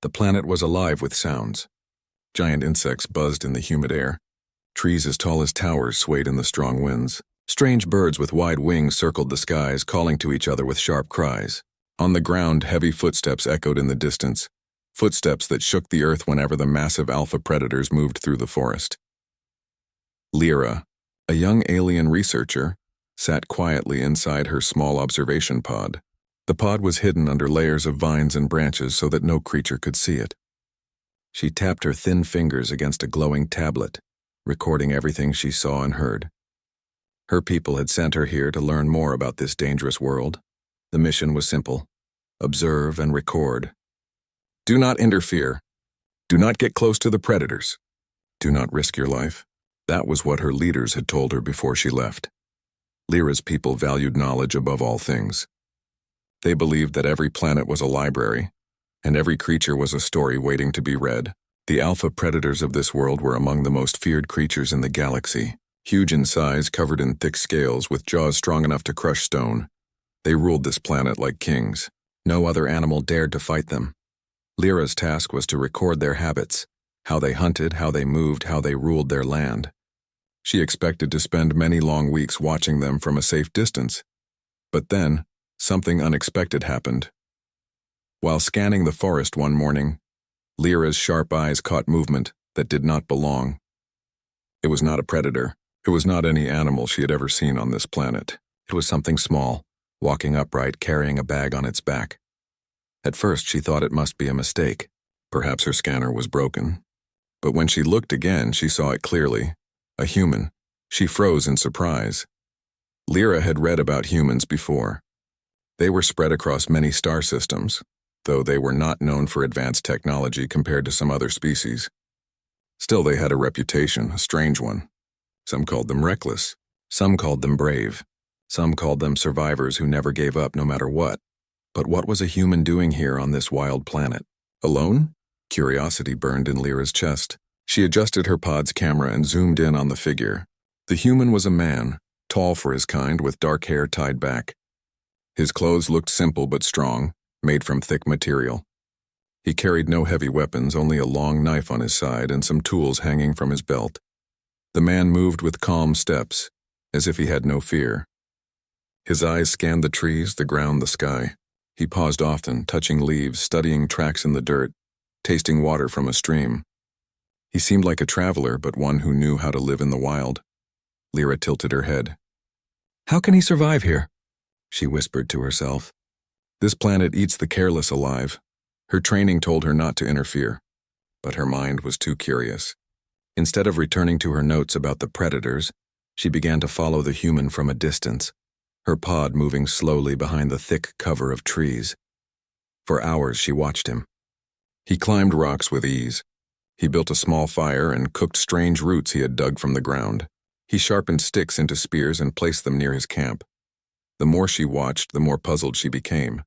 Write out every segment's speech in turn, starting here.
The planet was alive with sounds. Giant insects buzzed in the humid air. Trees as tall as towers swayed in the strong winds. Strange birds with wide wings circled the skies, calling to each other with sharp cries. On the ground, heavy footsteps echoed in the distance, footsteps that shook the earth whenever the massive alpha predators moved through the forest. Lyra, a young alien researcher, sat quietly inside her small observation pod. The pod was hidden under layers of vines and branches so that no creature could see it. She tapped her thin fingers against a glowing tablet, recording everything she saw and heard. Her people had sent her here to learn more about this dangerous world. The mission was simple: observe and record. Do not interfere. Do not get close to the predators. Do not risk your life. That was what her leaders had told her before she left. Lyra's people valued knowledge above all things. They believed that every planet was a library, and every creature was a story waiting to be read. The alpha predators of this world were among the most feared creatures in the galaxy. Huge in size, covered in thick scales, with jaws strong enough to crush stone. They ruled this planet like kings. No other animal dared to fight them. Lyra's task was to record their habits, how they hunted, how they moved, how they ruled their land. She expected to spend many long weeks watching them from a safe distance. But then, something unexpected happened. While scanning the forest one morning, Lyra's sharp eyes caught movement that did not belong. It was not a predator. It was not any animal she had ever seen on this planet. It was something small, walking upright, carrying a bag on its back. At first, she thought it must be a mistake. Perhaps her scanner was broken. But when she looked again, she saw it clearly. A human. She froze in surprise. Lyra had read about humans before. They were spread across many star systems, though they were not known for advanced technology compared to some other species. Still, they had a reputation, a strange one. Some called them reckless. Some called them brave. Some called them survivors who never gave up no matter what. But what was a human doing here on this wild planet? Alone? Curiosity burned in Lyra's chest. She adjusted her pod's camera and zoomed in on the figure. The human was a man, tall for his kind, with dark hair tied back. His clothes looked simple but strong, made from thick material. He carried no heavy weapons, only a long knife on his side and some tools hanging from his belt. The man moved with calm steps, as if he had no fear. His eyes scanned the trees, the ground, the sky. He paused often, touching leaves, studying tracks in the dirt, tasting water from a stream. He seemed like a traveler, but one who knew how to live in the wild. Lyra tilted her head. "How can he survive here?" she whispered to herself. This planet eats the careless alive. Her training told her not to interfere, but her mind was too curious. Instead of returning to her notes about the predators, she began to follow the human from a distance, her pod moving slowly behind the thick cover of trees. For hours she watched him. He climbed rocks with ease. He built a small fire and cooked strange roots he had dug from the ground. He sharpened sticks into spears and placed them near his camp. The more she watched, the more puzzled she became.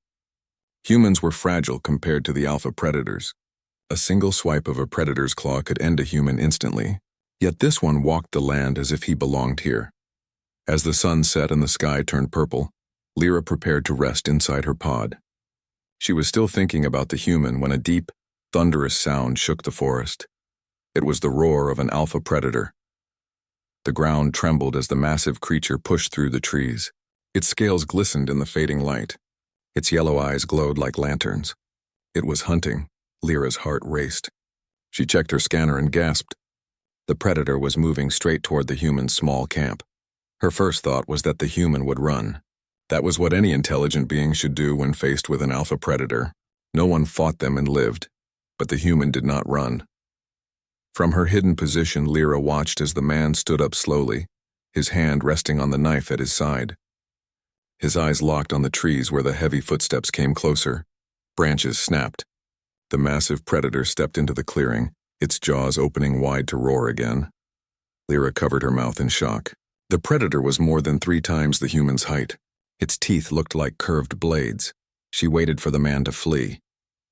Humans were fragile compared to the alpha predators. A single swipe of a predator's claw could end a human instantly, yet this one walked the land as if he belonged here. As the sun set and the sky turned purple, Lyra prepared to rest inside her pod. She was still thinking about the human when a deep, thunderous sound shook the forest. It was the roar of an alpha predator. The ground trembled as the massive creature pushed through the trees. Its scales glistened in the fading light. Its yellow eyes glowed like lanterns. It was hunting. Lyra's heart raced. She checked her scanner and gasped. The predator was moving straight toward the human's small camp. Her first thought was that the human would run. That was what any intelligent being should do when faced with an alpha predator. No one fought them and lived, but the human did not run. From her hidden position, Lyra watched as the man stood up slowly, his hand resting on the knife at his side. His eyes locked on the trees where the heavy footsteps came closer. Branches snapped. The massive predator stepped into the clearing, its jaws opening wide to roar again. Lyra covered her mouth in shock. The predator was more than 3 times the human's height. Its teeth looked like curved blades. She waited for the man to flee.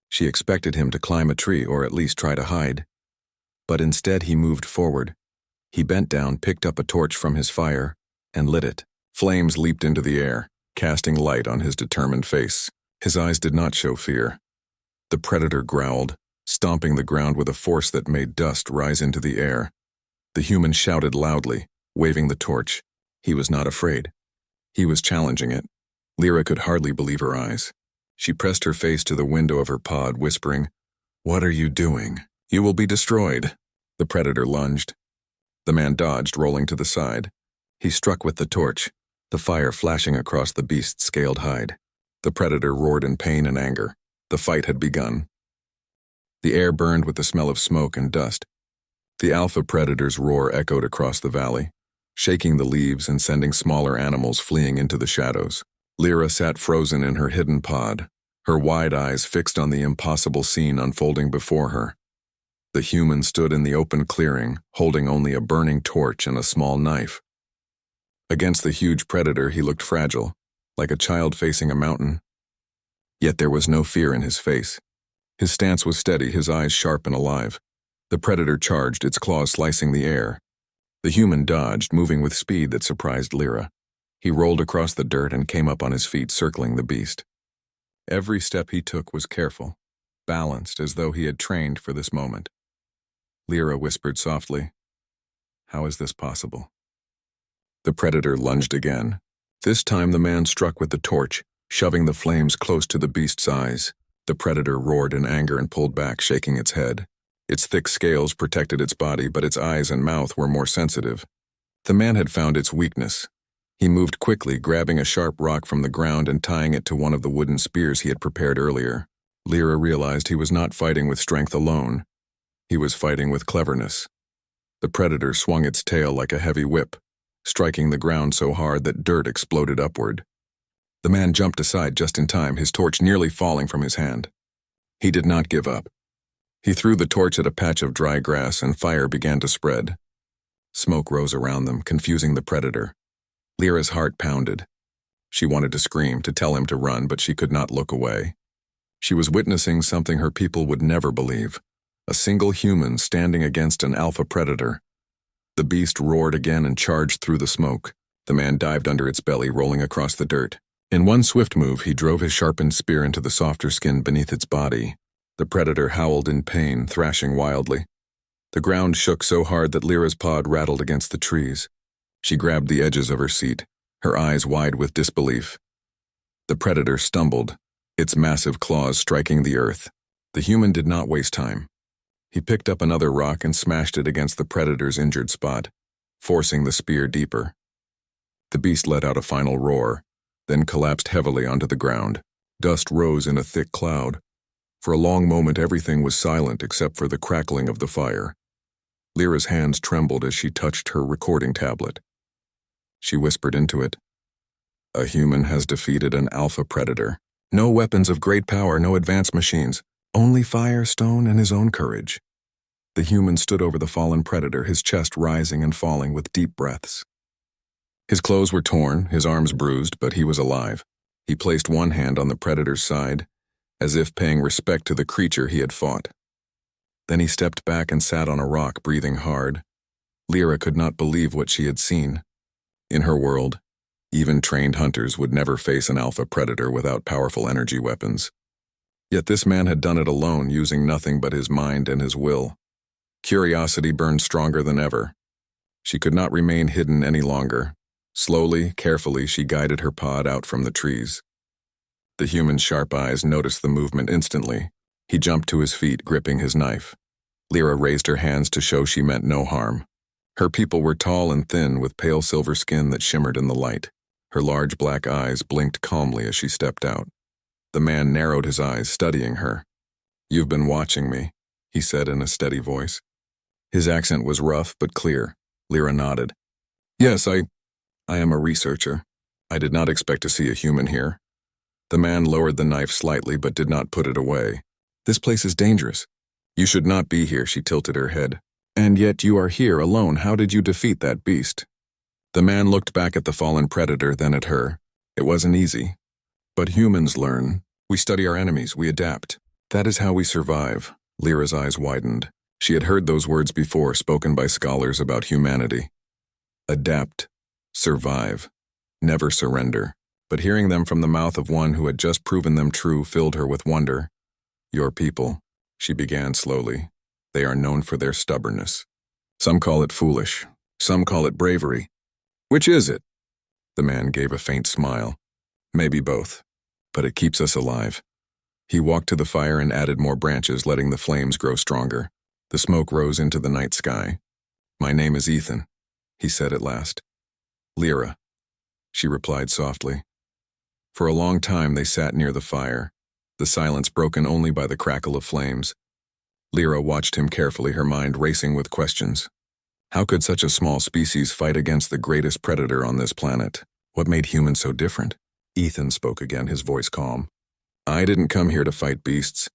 She expected him to climb a tree or at least try to hide. But instead he moved forward. He bent down, picked up a torch from his fire, and lit it. Flames leaped into the air, casting light on his determined face. His eyes did not show fear. The predator growled, stomping the ground with a force that made dust rise into the air. The human shouted loudly, waving the torch. He was not afraid. He was challenging it. Lyra could hardly believe her eyes. She pressed her face to the window of her pod, whispering, "What are you doing? You will be destroyed." The predator lunged. The man dodged, rolling to the side. He struck with the torch, the fire flashing across the beast's scaled hide. The predator roared in pain and anger. The fight had begun. The air burned with the smell of smoke and dust. The alpha predator's roar echoed across the valley, shaking the leaves and sending smaller animals fleeing into the shadows. Lyra sat frozen in her hidden pod, her wide eyes fixed on the impossible scene unfolding before her. The human stood in the open clearing, holding only a burning torch and a small knife. Against the huge predator, he looked fragile, like a child facing a mountain. Yet there was no fear in his face. His stance was steady, his eyes sharp and alive. The predator charged, its claws slicing the air. The human dodged, moving with speed that surprised Lyra. He rolled across the dirt and came up on his feet, circling the beast. Every step he took was careful, balanced as though he had trained for this moment. Lyra whispered softly, "How is this possible?" The predator lunged again. This time the man struck with the torch, shoving the flames close to the beast's eyes. The predator roared in anger and pulled back, shaking its head. Its thick scales protected its body, but its eyes and mouth were more sensitive. The man had found its weakness. He moved quickly, grabbing a sharp rock from the ground and tying it to one of the wooden spears he had prepared earlier. Lyra realized he was not fighting with strength alone. He was fighting with cleverness. The predator swung its tail like a heavy whip, striking the ground so hard that dirt exploded upward. The man jumped aside just in time, his torch nearly falling from his hand. He did not give up. He threw the torch at a patch of dry grass and fire began to spread. Smoke rose around them, confusing the predator. Lyra's heart pounded. She wanted to scream, to tell him to run, but she could not look away. She was witnessing something her people would never believe. A single human standing against an alpha predator. The beast roared again and charged through the smoke. The man dived under its belly, rolling across the dirt. In one swift move, he drove his sharpened spear into the softer skin beneath its body. The predator howled in pain, thrashing wildly. The ground shook so hard that Lyra's pod rattled against the trees. She grabbed the edges of her seat, her eyes wide with disbelief. The predator stumbled, its massive claws striking the earth. The human did not waste time. He picked up another rock and smashed it against the predator's injured spot, forcing the spear deeper. The beast let out a final roar, then collapsed heavily onto the ground. Dust rose in a thick cloud. For a long moment, everything was silent except for the crackling of the fire. Lyra's hands trembled as she touched her recording tablet. She whispered into it, "A human has defeated an alpha predator. No weapons of great power, no advanced machines. Only fire, stone, and his own courage." The human stood over the fallen predator, his chest rising and falling with deep breaths. His clothes were torn, his arms bruised, but he was alive. He placed one hand on the predator's side, as if paying respect to the creature he had fought. Then he stepped back and sat on a rock, breathing hard. Lyra could not believe what she had seen. In her world, even trained hunters would never face an alpha predator without powerful energy weapons. Yet this man had done it alone, using nothing but his mind and his will. Curiosity burned stronger than ever. She could not remain hidden any longer. Slowly, carefully, she guided her pod out from the trees. The human's sharp eyes noticed the movement instantly. He jumped to his feet, gripping his knife. Lyra raised her hands to show she meant no harm. Her people were tall and thin, with pale silver skin that shimmered in the light. Her large black eyes blinked calmly as she stepped out. The man narrowed his eyes, studying her. "You've been watching me," he said in a steady voice. His accent was rough but clear. Lyra nodded. "Yes, I am a researcher. I did not expect to see a human here." The man lowered the knife slightly but did not put it away. "This place is dangerous. You should not be here," she tilted her head. "And yet you are here alone. How did you defeat that beast?" The man looked back at the fallen predator, then at her. "It wasn't easy. But humans learn. We study our enemies, we adapt. That is how we survive." Lyra's eyes widened. She had heard those words before, spoken by scholars about humanity. Adapt, survive, never surrender. But hearing them from the mouth of one who had just proven them true filled her with wonder. "Your people," she began slowly. They are known for their stubbornness. Some call it foolish. Some call it bravery. Which is it? The man gave a faint smile. Maybe both. But it keeps us alive. He walked to the fire and added more branches, letting the flames grow stronger. The smoke rose into the night sky. My name is Ethan, he said at last. Lyra, she replied softly. For a long time they sat near the fire, the silence broken only by the crackle of flames. Lyra watched him carefully, her mind racing with questions. How could such a small species fight against the greatest predator on this planet? What made humans so different? Ethan spoke again, his voice calm. I didn't come here to fight beasts.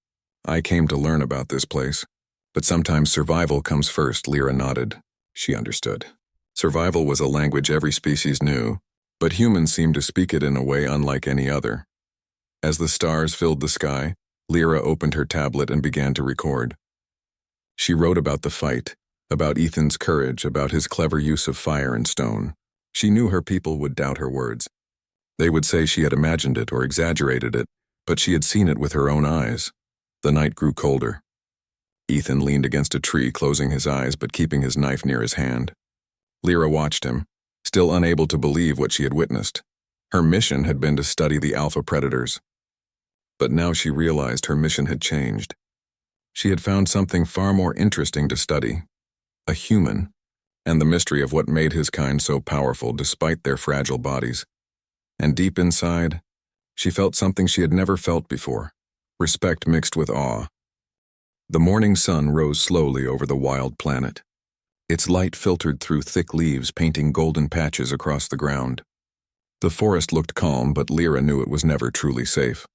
I came to learn about this place. But sometimes survival comes first, Lyra nodded. She understood. Survival was a language every species knew, but humans seemed to speak it in a way unlike any other. As the stars filled the sky, Lyra opened her tablet and began to record. She wrote about the fight, about Ethan's courage, about his clever use of fire and stone. She knew her people would doubt her words. They would say she had imagined it or exaggerated it, but she had seen it with her own eyes. The night grew colder. Ethan leaned against a tree, closing his eyes but keeping his knife near his hand. Lyra watched him, still unable to believe what she had witnessed. Her mission had been to study the alpha predators. But now she realized her mission had changed. She had found something far more interesting to study. A human, and the mystery of what made his kind so powerful despite their fragile bodies. And deep inside, she felt something she had never felt before, respect mixed with awe. The morning sun rose slowly over the wild planet. Its light filtered through thick leaves, painting golden patches across the ground. The forest looked calm, but Lyra knew it was never truly safe.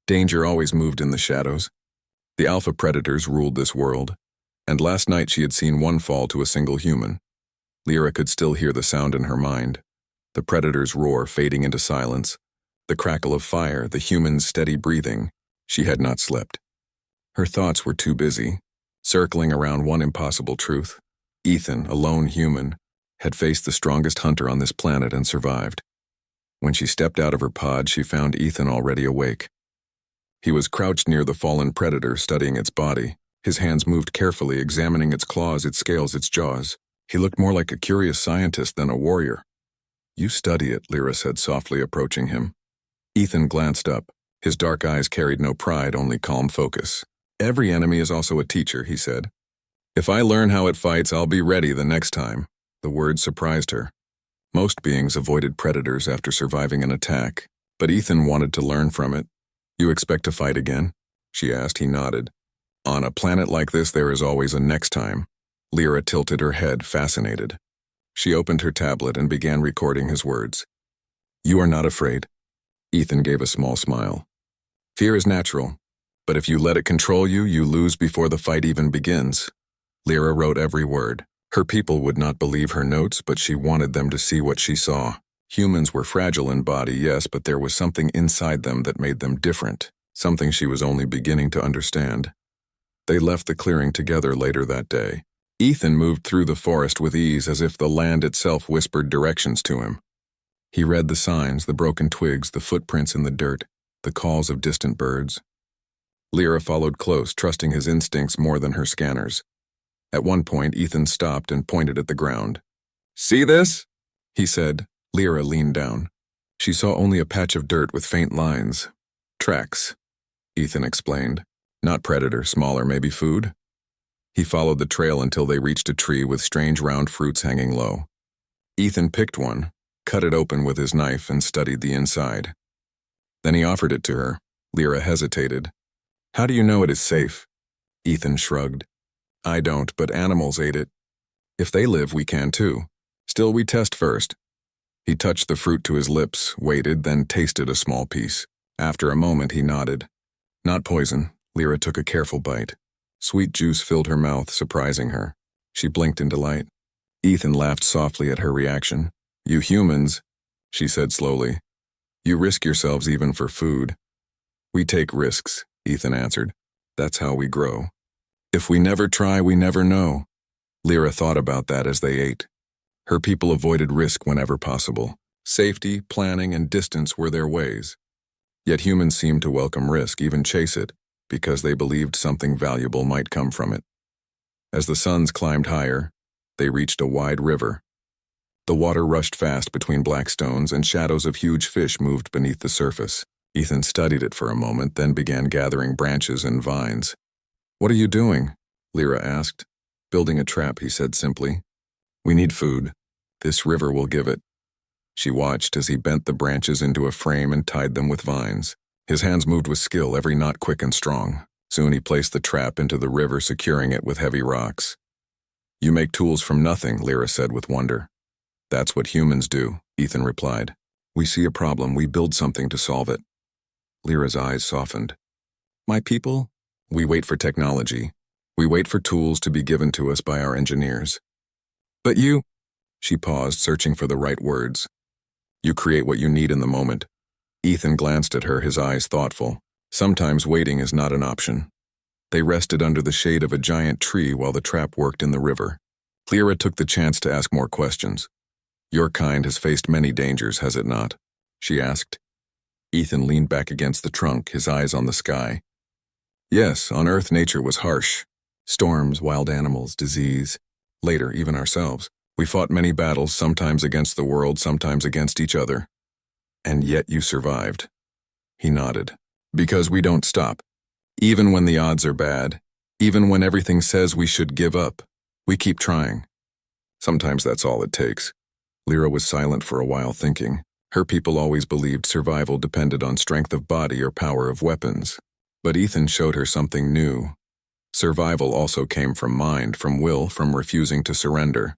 Danger always moved in the shadows. The alpha predators ruled this world, and last night she had seen one fall to a single human. Lyra could still hear the sound in her mind, the predator's roar fading into silence, the crackle of fire, the human's steady breathing. She had not slept. Her thoughts were too busy, circling around one impossible truth. Ethan, a lone human, had faced the strongest hunter on this planet and survived. When she stepped out of her pod, she found Ethan already awake. He was crouched near the fallen predator, studying its body. His hands moved carefully, examining its claws, its scales, its jaws. He looked more like a curious scientist than a warrior. You study it, Lyra said softly, approaching him. Ethan glanced up. His dark eyes carried no pride, only calm focus. Every enemy is also a teacher, he said. If I learn how it fights, I'll be ready the next time. The word surprised her. Most beings avoided predators after surviving an attack, but Ethan wanted to learn from it. You expect to fight again? She asked. He nodded. On a planet like this, there is always a next time. Lyra tilted her head, fascinated. She opened her tablet and began recording his words. You are not afraid. Ethan gave a small smile. Fear is natural, but if you let it control you, you lose before the fight even begins. Lyra wrote every word. Her people would not believe her notes, but she wanted them to see what she saw. Humans were fragile in body, yes, but there was something inside them that made them different, something she was only beginning to understand. They left the clearing together later that day. Ethan moved through the forest with ease, as if the land itself whispered directions to him. He read the signs, the broken twigs, the footprints in the dirt, the calls of distant birds. Lyra followed close, trusting his instincts more than her scanners. At one point, Ethan stopped and pointed at the ground. See this? He said. Lyra leaned down. She saw only a patch of dirt with faint lines. Tracks, Ethan explained. Not predator, smaller, maybe food? He followed the trail until they reached a tree with strange round fruits hanging low. Ethan picked one, cut it open with his knife, and studied the inside. Then he offered it to her. Lyra hesitated. How do you know it is safe? Ethan shrugged. I don't, but animals ate it. If they live, we can too. Still, we test first. He touched the fruit to his lips, waited, then tasted a small piece. After a moment, he nodded. Not poison. Lyra took a careful bite. Sweet juice filled her mouth, surprising her. She blinked in delight. Ethan laughed softly at her reaction. You humans, she said slowly. You risk yourselves even for food. We take risks, Ethan answered. That's how we grow. If we never try, we never know. Lyra thought about that as they ate. Her people avoided risk whenever possible. Safety, planning, and distance were their ways. Yet humans seemed to welcome risk, even chase it. because they believed something valuable might come from it. As the suns climbed higher, they reached a wide river. The water rushed fast between black stones, and shadows of huge fish moved beneath the surface. Ethan studied it for a moment, then began gathering branches and vines. "What are you doing?" Lyra asked. "Building a trap," he said simply. "We need food. This river will give it." She watched as he bent the branches into a frame and tied them with vines. His hands moved with skill, every knot quick and strong. Soon he placed the trap into the river, securing it with heavy rocks. "You make tools from nothing," Lyra said with wonder. "That's what humans do," Ethan replied. "We see a problem, we build something to solve it." Lyra's eyes softened. "My people? We wait for technology. We wait for tools to be given to us by our engineers." "But you—" She paused, searching for the right words. "You create what you need in the moment." Ethan glanced at her, his eyes thoughtful. Sometimes waiting is not an option. They rested under the shade of a giant tree while the trap worked in the river. Lyra took the chance to ask more questions. "Your kind has faced many dangers, has it not?" she asked. Ethan leaned back against the trunk, his eyes on the sky. "Yes, on Earth nature was harsh. Storms, wild animals, disease. Later, even ourselves. We fought many battles, sometimes against the world, sometimes against each other. And yet you survived." He nodded. "Because we don't stop. Even when the odds are bad, even when everything says we should give up, we keep trying. Sometimes that's all it takes." Lyra was silent for a while, thinking. Her people always believed survival depended on strength of body or power of weapons. But Ethan showed her something new. Survival also came from mind, from will, from refusing to surrender.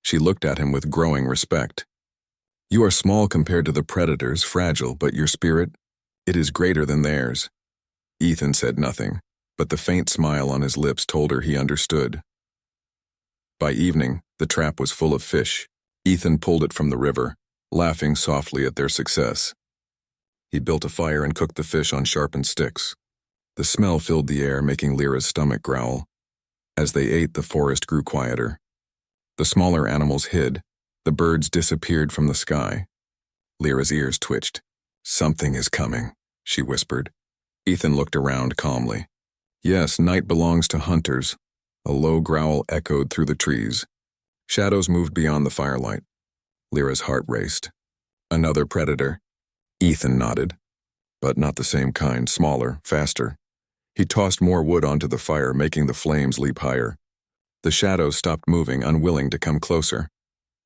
She looked at him with growing respect. "You are small compared to the predators, fragile, but your spirit, it is greater than theirs." Ethan said nothing, but the faint smile on his lips told her he understood. By evening, the trap was full of fish. Ethan pulled it from the river, laughing softly at their success. He built a fire and cooked the fish on sharpened sticks. The smell filled the air, making Lyra's stomach growl. As they ate, the forest grew quieter. The smaller animals hid. The birds disappeared from the sky. Lyra's ears twitched. "Something is coming," she whispered. Ethan looked around calmly. "Yes, night belongs to hunters." A low growl echoed through the trees. Shadows moved beyond the firelight. Lyra's heart raced. "Another predator?" Ethan nodded. "But not the same kind, smaller, faster." He tossed more wood onto the fire, making the flames leap higher. The shadows stopped moving, unwilling to come closer.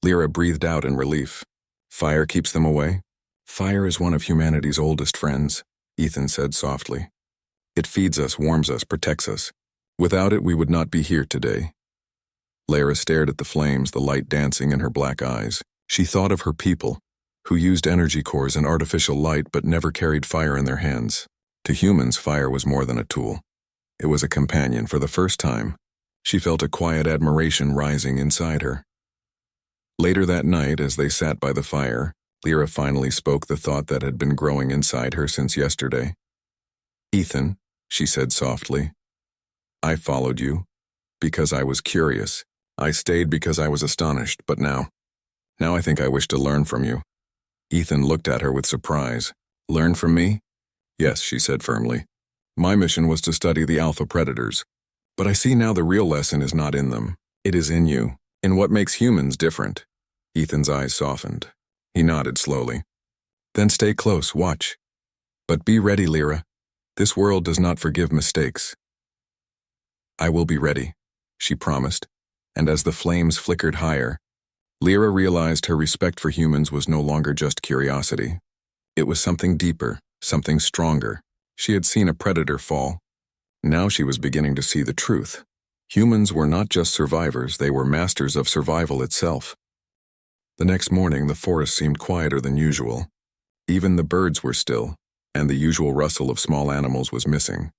Lyra breathed out in relief. "Fire keeps them away?" "Fire is one of humanity's oldest friends," Ethan said softly. "It feeds us, warms us, protects us. Without it, we would not be here today." Lyra stared at the flames, the light dancing in her black eyes. She thought of her people, who used energy cores and artificial light but never carried fire in their hands. To humans, fire was more than a tool. It was a companion. For the first time, she felt a quiet admiration rising inside her. Later that night, as they sat by the fire, Lyra finally spoke the thought that had been growing inside her since yesterday. "Ethan," she said softly, "I followed you because I was curious. I stayed because I was astonished, but now I think I wish to learn from you." Ethan looked at her with surprise. "Learn from me?" "Yes," she said firmly. "My mission was to study the alpha predators. But I see now the real lesson is not in them. It is in you, in what makes humans different." Ethan's eyes softened. He nodded slowly. "Then stay close, watch. But be ready, Lyra. This world does not forgive mistakes." "I will be ready," she promised, and as the flames flickered higher, Lyra realized her respect for humans was no longer just curiosity. It was something deeper, something stronger. She had seen a predator fall. Now she was beginning to see the truth. Humans were not just survivors, they were masters of survival itself. The next morning, the forest seemed quieter than usual. Even the birds were still, and the usual rustle of small animals was missing.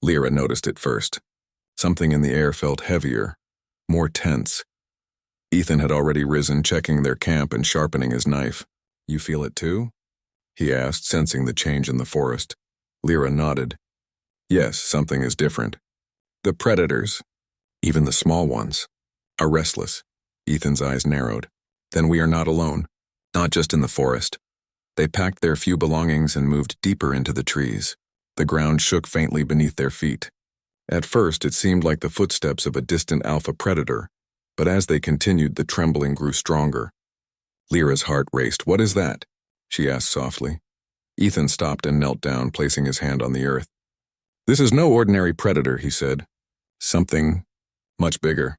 Lyra noticed it first. Something in the air felt heavier, more tense. Ethan had already risen, checking their camp and sharpening his knife. "You feel it too?" he asked, sensing the change in the forest. Lyra nodded. "Yes, something is different. The predators, even the small ones, are restless." Ethan's eyes narrowed. "Then we are not alone, not just in the forest." They packed their few belongings and moved deeper into the trees. The ground shook faintly beneath their feet. At first, it seemed like the footsteps of a distant alpha predator, but as they continued, the trembling grew stronger. Lyra's heart raced. "What is that?" she asked softly. Ethan stopped and knelt down, placing his hand on the earth. "This is no ordinary predator," he said. "Something much bigger."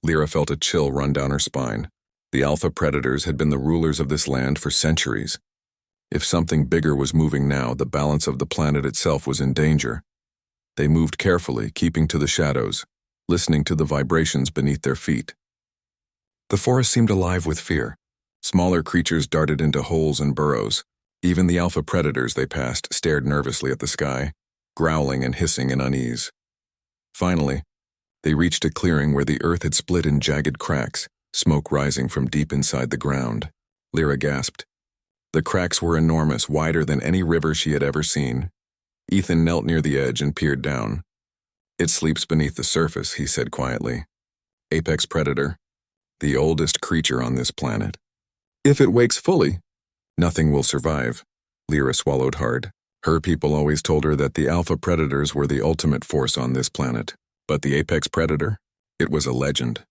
Lyra felt a chill run down her spine. The alpha predators had been the rulers of this land for centuries. If something bigger was moving now, the balance of the planet itself was in danger. They moved carefully, keeping to the shadows, listening to the vibrations beneath their feet. The forest seemed alive with fear. Smaller creatures darted into holes and burrows. Even the alpha predators they passed stared nervously at the sky, growling and hissing in unease. Finally, they reached a clearing where the earth had split in jagged cracks, smoke rising from deep inside the ground. Lyra gasped. The cracks were enormous, wider than any river she had ever seen. Ethan knelt near the edge and peered down. "It sleeps beneath the surface," he said quietly. "Apex predator, the oldest creature on this planet. If it wakes fully, nothing will survive." Lyra swallowed hard. Her people always told her that the alpha predators were the ultimate force on this planet. But the apex predator? It was a legend.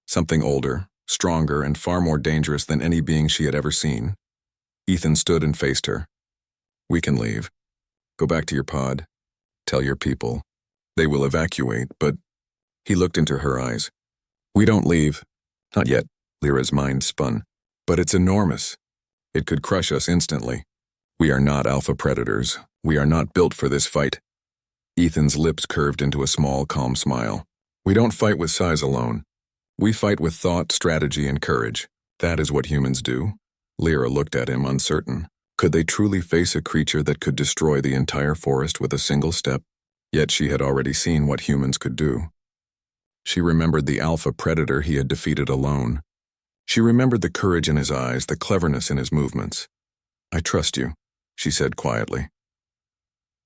Something older, stronger, and far more dangerous than any being she had ever seen. Ethan stood and faced her. "We can leave. Go back to your pod. Tell your people. They will evacuate, but..." He looked into her eyes. "We don't leave. Not yet." Lyra's mind spun. "But it's enormous. It could crush us instantly. We are not alpha predators. We are not built for this fight." Ethan's lips curved into a small, calm smile. "We don't fight with size alone. We fight with thought, strategy, and courage. That is what humans do." Lyra looked at him, uncertain. Could they truly face a creature that could destroy the entire forest with a single step? Yet she had already seen what humans could do. She remembered the alpha predator he had defeated alone. She remembered the courage in his eyes, the cleverness in his movements. "I trust you," she said quietly.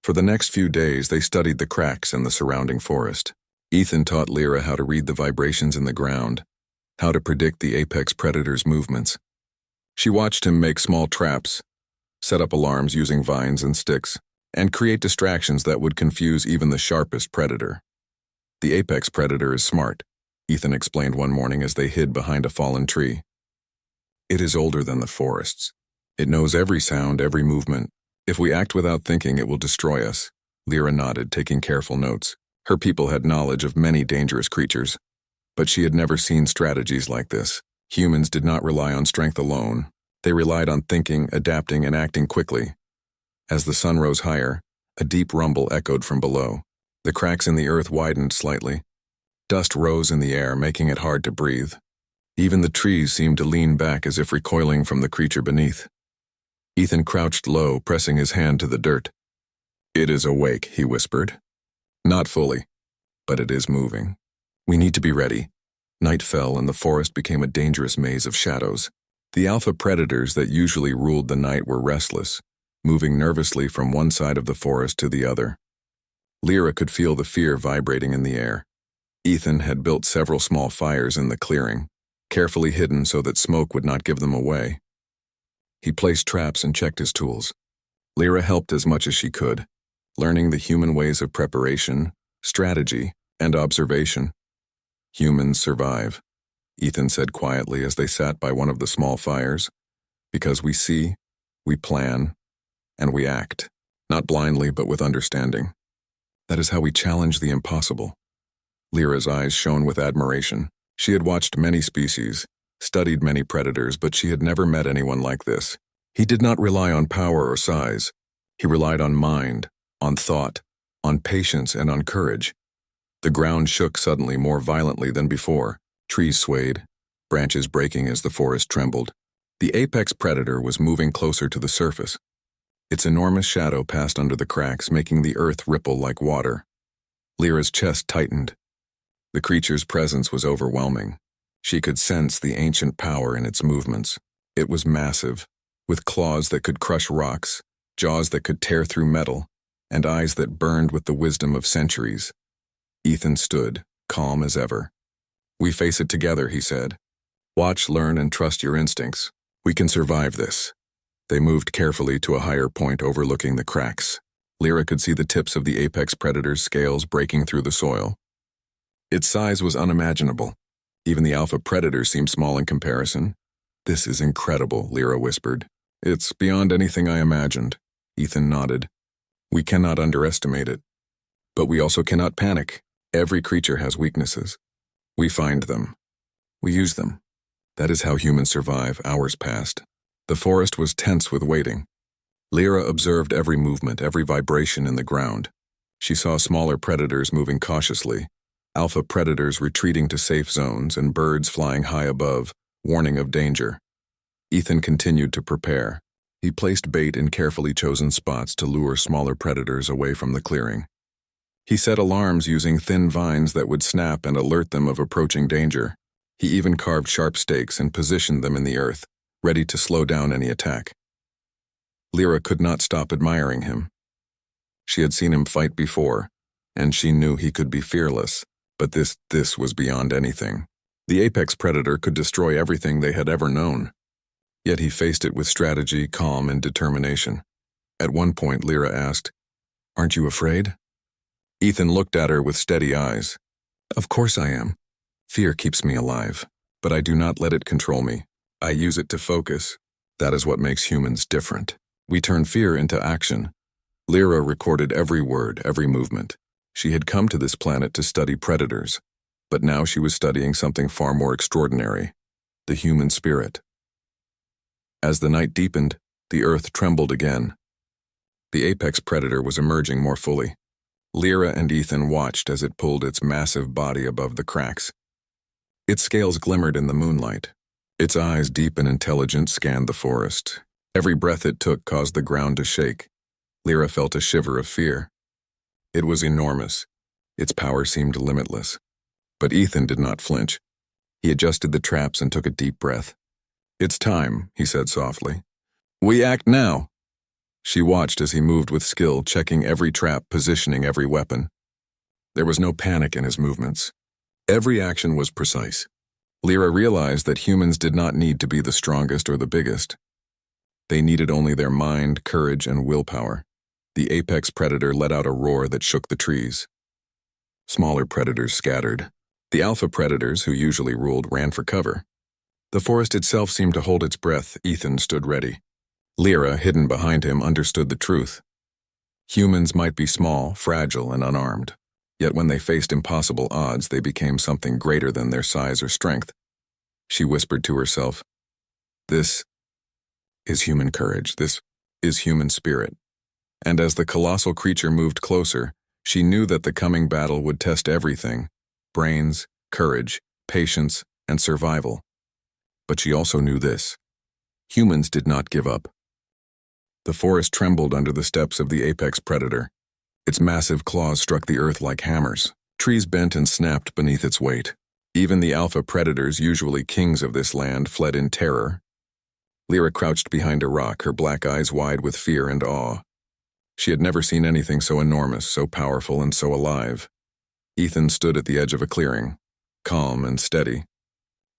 For the next few days, they studied the cracks in the surrounding forest. Ethan taught Lyra how to read the vibrations in the ground, how to predict the apex predator's movements. She watched him make small traps, set up alarms using vines and sticks, and create distractions that would confuse even the sharpest predator. "The apex predator is smart," Ethan explained one morning as they hid behind a fallen tree. "It is older than the forests. It knows every sound, every movement. If we act without thinking, it will destroy us." Lyra nodded, taking careful notes. Her people had knowledge of many dangerous creatures, but she had never seen strategies like this. Humans did not rely on strength alone. They relied on thinking, adapting, and acting quickly. As the sun rose higher, a deep rumble echoed from below. The cracks in the earth widened slightly. Dust rose in the air, making it hard to breathe. Even the trees seemed to lean back as if recoiling from the creature beneath. Ethan crouched low, pressing his hand to the dirt. "It is awake," he whispered. "Not fully, but it is moving. We need to be ready." Night fell and the forest became a dangerous maze of shadows. The alpha predators that usually ruled the night were restless, moving nervously from one side of the forest to the other. Lyra could feel the fear vibrating in the air. Ethan had built several small fires in the clearing, carefully hidden so that smoke would not give them away. He placed traps and checked his tools. Lyra helped as much as she could, learning the human ways of preparation, strategy, and observation. "Humans survive," Ethan said quietly as they sat by one of the small fires, "because we see, we plan, and we act, not blindly but with understanding. That is how we challenge the impossible." Lyra's eyes shone with admiration. She had watched many species, studied many predators, but she had never met anyone like this. He did not rely on power or size. He relied on mind, on thought, on patience, and on courage. The ground shook suddenly, more violently than before. Trees swayed, branches breaking as the forest trembled. The apex predator was moving closer to the surface. Its enormous shadow passed under the cracks, making the earth ripple like water. Lyra's chest tightened. The creature's presence was overwhelming. She could sense the ancient power in its movements. It was massive, with claws that could crush rocks, jaws that could tear through metal, and eyes that burned with the wisdom of centuries. Ethan stood, calm as ever. "We face it together," he said. "Watch, learn, and trust your instincts. We can survive this." They moved carefully to a higher point overlooking the cracks. Lyra could see the tips of the apex predator's scales breaking through the soil. Its size was unimaginable. Even the alpha predator seemed small in comparison. "This is incredible," Lyra whispered. "It's beyond anything I imagined." Ethan nodded. "We cannot underestimate it. But we also cannot panic. Every creature has weaknesses. We find them. We use them. That is how humans survive." Hours passed. The forest was tense with waiting. Lyra observed every movement, every vibration in the ground. She saw smaller predators moving cautiously, alpha predators retreating to safe zones, and birds flying high above, warning of danger. Ethan continued to prepare. He placed bait in carefully chosen spots to lure smaller predators away from the clearing. He set alarms using thin vines that would snap and alert them of approaching danger. He even carved sharp stakes and positioned them in the earth, ready to slow down any attack. Lyra could not stop admiring him. She had seen him fight before, and she knew he could be fearless, but this was beyond anything. The apex predator could destroy everything they had ever known. Yet he faced it with strategy, calm, and determination. At one point, Lyra asked, "Aren't you afraid?" Ethan looked at her with steady eyes. "Of course I am. Fear keeps me alive, but I do not let it control me. I use it to focus. That is what makes humans different. We turn fear into action." Lyra recorded every word, every movement. She had come to this planet to study predators, but now she was studying something far more extraordinary: the human spirit. As the night deepened, the earth trembled again. The apex predator was emerging more fully. Lyra and Ethan watched as it pulled its massive body above the cracks. Its scales glimmered in the moonlight. Its eyes, deep and intelligent, scanned the forest. Every breath it took caused the ground to shake. Lyra felt a shiver of fear. It was enormous. Its power seemed limitless. But Ethan did not flinch. He adjusted the traps and took a deep breath. "It's time," he said softly. "We act now." She watched as he moved with skill, checking every trap, positioning every weapon. There was no panic in his movements. Every action was precise. Lyra realized that humans did not need to be the strongest or the biggest. They needed only their mind, courage, and willpower. The apex predator let out a roar that shook the trees. Smaller predators scattered. The alpha predators, who usually ruled, ran for cover. The forest itself seemed to hold its breath. Ethan stood ready. Lyra, hidden behind him, understood the truth. Humans might be small, fragile, and unarmed. Yet when they faced impossible odds, they became something greater than their size or strength. She whispered to herself, "This is human courage. This is human spirit." And as the colossal creature moved closer, she knew that the coming battle would test everything: brains, courage, patience, and survival. But she also knew this: humans did not give up. The forest trembled under the steps of the apex predator. Its massive claws struck the earth like hammers. Trees bent and snapped beneath its weight. Even the alpha predators, usually kings of this land, fled in terror. Lyra crouched behind a rock, her black eyes wide with fear and awe. She had never seen anything so enormous, so powerful, and so alive. Ethan stood at the edge of a clearing, calm and steady.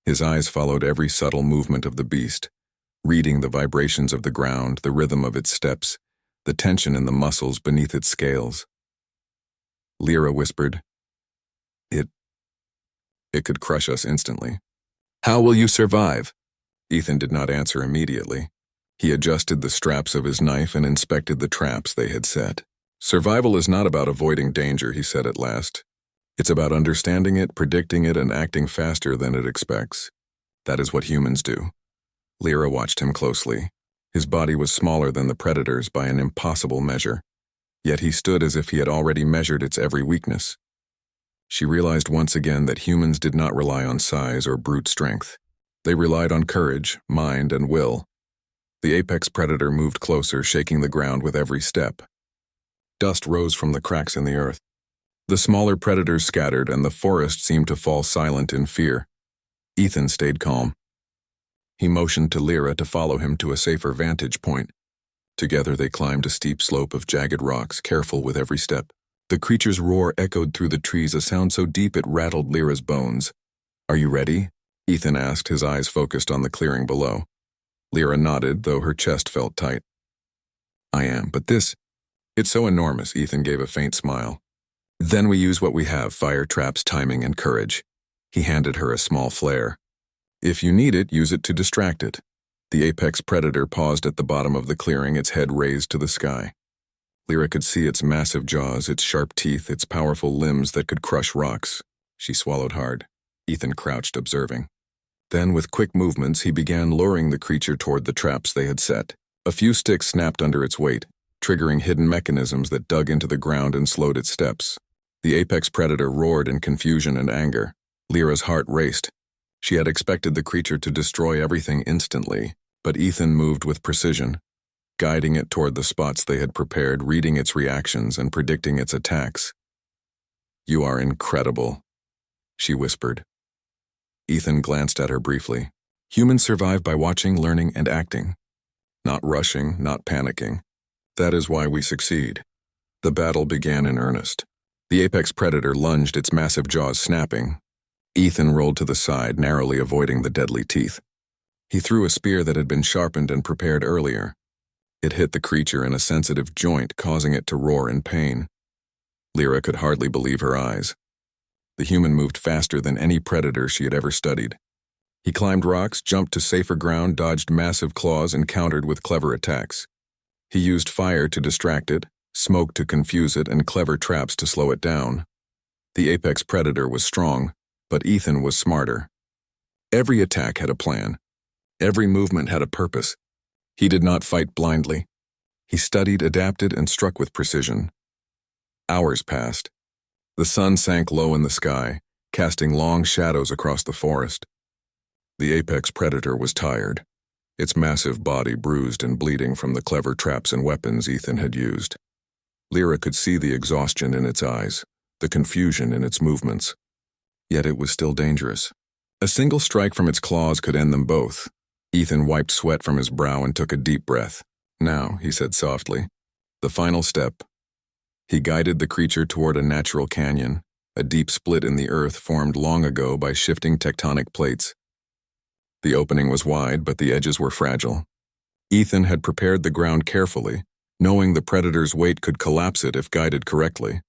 His eyes followed every subtle movement of the beast, reading the vibrations of the ground, the rhythm of its steps, the tension in the muscles beneath its scales. Lyra whispered, It could crush us instantly." "How will you survive?" Ethan did not answer immediately. He adjusted the straps of his knife and inspected the traps they had set. "Survival is not about avoiding danger," he said at last. "It's about understanding it, predicting it, and acting faster than it expects. That is what humans do." Lyra watched him closely. His body was smaller than the predator's by an impossible measure, yet he stood as if he had already measured its every weakness. She realized once again that humans did not rely on size or brute strength. They relied on courage, mind, and will. The apex predator moved closer, shaking the ground with every step. Dust rose from the cracks in the earth. The smaller predators scattered, and the forest seemed to fall silent in fear. Ethan stayed calm. He motioned to Lyra to follow him to a safer vantage point. Together they climbed a steep slope of jagged rocks, careful with every step. The creature's roar echoed through the trees, a sound so deep it rattled Lyra's bones. "Are you ready?" Ethan asked, his eyes focused on the clearing below. Lyra nodded, though her chest felt tight. "I am, but this It's so enormous, Ethan gave a faint smile. Then we use what we have, fire, traps, timing, and courage. He handed her a small flare. If you need it, use it to distract it. The apex predator paused at the bottom of the clearing, its head raised to the sky. Lyra could see its massive jaws, its sharp teeth, its powerful limbs that could crush rocks. She swallowed hard. Ethan crouched, observing. Then, with quick movements, he began luring the creature toward the traps they had set. A few sticks snapped under its weight, triggering hidden mechanisms that dug into the ground and slowed its steps. The apex predator roared in confusion and anger. Lyra's heart raced. She had expected the creature to destroy everything instantly, but Ethan moved with precision, guiding it toward the spots they had prepared, reading its reactions and predicting its attacks. "You are incredible," she whispered. Ethan glanced at her briefly. Humans survive by watching, learning, and acting. Not rushing, not panicking. That is why we succeed. The battle began in earnest. The apex predator lunged, its massive jaws snapping. Ethan rolled to the side, narrowly avoiding the deadly teeth. He threw a spear that had been sharpened and prepared earlier. It hit the creature in a sensitive joint, causing it to roar in pain. Lyra could hardly believe her eyes. The human moved faster than any predator she had ever studied. He climbed rocks, jumped to safer ground, dodged massive claws, and countered with clever attacks. He used fire to distract it, smoke to confuse it, and clever traps to slow it down. The apex predator was strong, but Ethan was smarter. Every attack had a plan. Every movement had a purpose. He did not fight blindly. He studied, adapted, and struck with precision. Hours passed. The sun sank low in the sky, casting long shadows across the forest. The apex predator was tired, its massive body bruised and bleeding from the clever traps and weapons Ethan had used. Lyra could see the exhaustion in its eyes, the confusion in its movements. Yet it was still dangerous. A single strike from its claws could end them both. Ethan wiped sweat from his brow and took a deep breath. "Now," he said softly, "the final step." He guided the creature toward a natural canyon, a deep split in the earth formed long ago by shifting tectonic plates. The opening was wide, but the edges were fragile. Ethan had prepared the ground carefully, knowing the predator's weight could collapse it if guided correctly.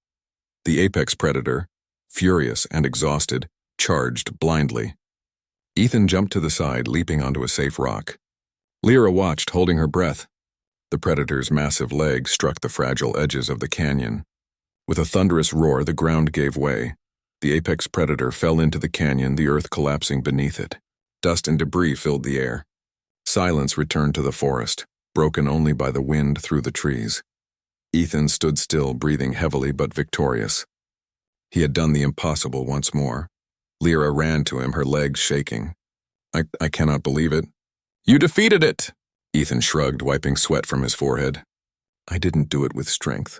The apex predator, furious and exhausted, charged blindly. Ethan jumped to the side, leaping onto a safe rock. Lyra watched, holding her breath. The predator's massive legs struck the fragile edges of the canyon. With a thunderous roar, the ground gave way. The apex predator fell into the canyon, the earth collapsing beneath it. Dust and debris filled the air. Silence returned to the forest, broken only by the wind through the trees. Ethan stood still, breathing heavily but victorious. He had done the impossible once more. Lyra ran to him, her legs shaking. I cannot believe it." "You defeated it!" Ethan shrugged, wiping sweat from his forehead. "I didn't do it with strength.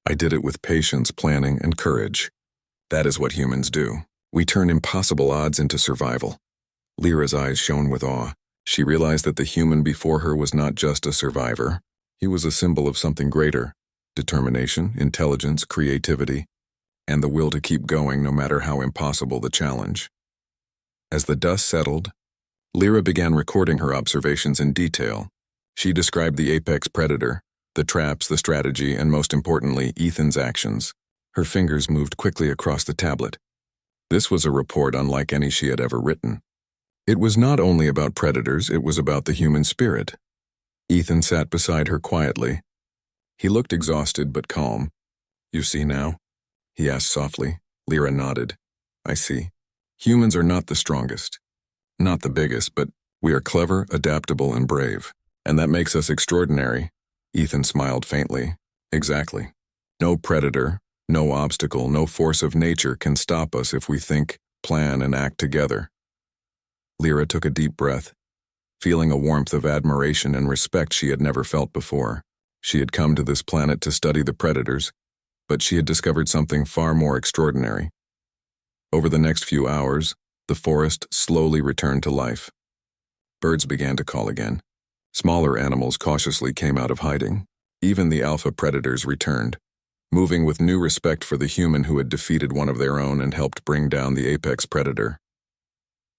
I did it with patience, planning, and courage. That is what humans do. We turn impossible odds into survival." Lyra's eyes shone with awe. She realized that the human before her was not just a survivor. He was a symbol of something greater: determination, intelligence, creativity, and the will to keep going no matter how impossible the challenge. As the dust settled, Lyra began recording her observations in detail. She described the apex predator, the traps, the strategy, and most importantly, Ethan's actions. Her fingers moved quickly across the tablet. This was a report unlike any she had ever written. It was not only about predators, it was about the human spirit. Ethan sat beside her quietly. He looked exhausted but calm. "You see now?" he asked softly. Lyra nodded. "I see. Humans are not the strongest, not the biggest, but we are clever, adaptable, and brave. And that makes us extraordinary." Ethan smiled faintly. "Exactly. No predator, no obstacle, no force of nature can stop us if we think, plan, and act together." Lyra took a deep breath, feeling a warmth of admiration and respect she had never felt before. She had come to this planet to study the predators, but she had discovered something far more extraordinary. Over the next few hours, the forest slowly returned to life. Birds began to call again. Smaller animals cautiously came out of hiding. Even the alpha predators returned, moving with new respect for the human who had defeated one of their own and helped bring down the apex predator.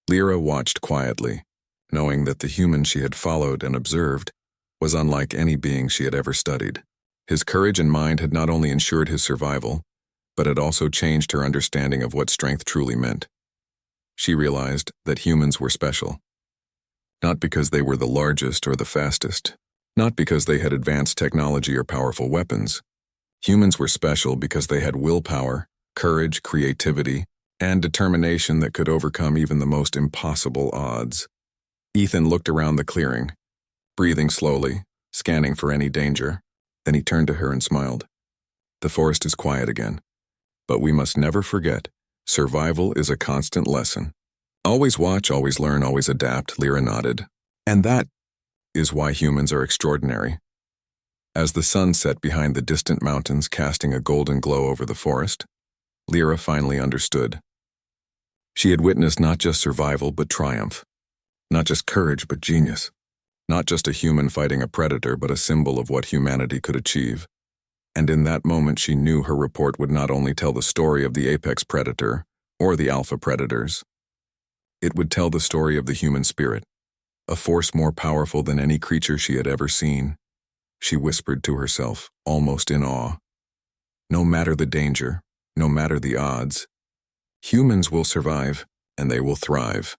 Lyra watched quietly, knowing that the human she had followed and observed was unlike any being she had ever studied. His courage and mind had not only ensured his survival, but had also changed her understanding of what strength truly meant. She realized that humans were special. Not because they were the largest or the fastest, not because they had advanced technology or powerful weapons. Humans were special because they had willpower, courage, creativity, and determination that could overcome even the most impossible odds. Ethan looked around the clearing, breathing slowly, scanning for any danger. Then he turned to her and smiled. The forest is quiet again. But we must never forget, survival is a constant lesson. Always watch, always learn, always adapt, Lyra nodded. And that is why humans are extraordinary. As the sun set behind the distant mountains, casting a golden glow over the forest, Lyra finally understood. She had witnessed not just survival but triumph. Not just courage but genius. Not just a human fighting a predator, but a symbol of what humanity could achieve. And in that moment she knew her report would not only tell the story of the apex predator or the alpha predators. It would tell the story of the human spirit, a force more powerful than any creature she had ever seen. She whispered to herself, almost in awe. No matter the danger, no matter the odds, humans will survive, and they will thrive.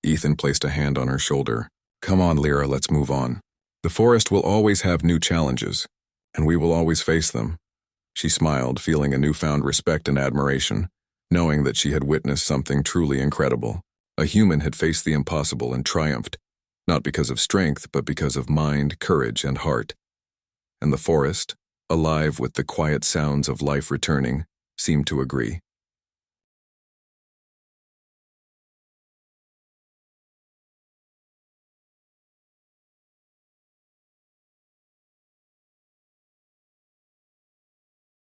Ethan placed a hand on her shoulder. Come on, Lyra, let's move on. The forest will always have new challenges, and we will always face them. She smiled, feeling a newfound respect and admiration, knowing that she had witnessed something truly incredible. A human had faced the impossible and triumphed, not because of strength, but because of mind, courage, and heart. And the forest, alive with the quiet sounds of life returning, seemed to agree.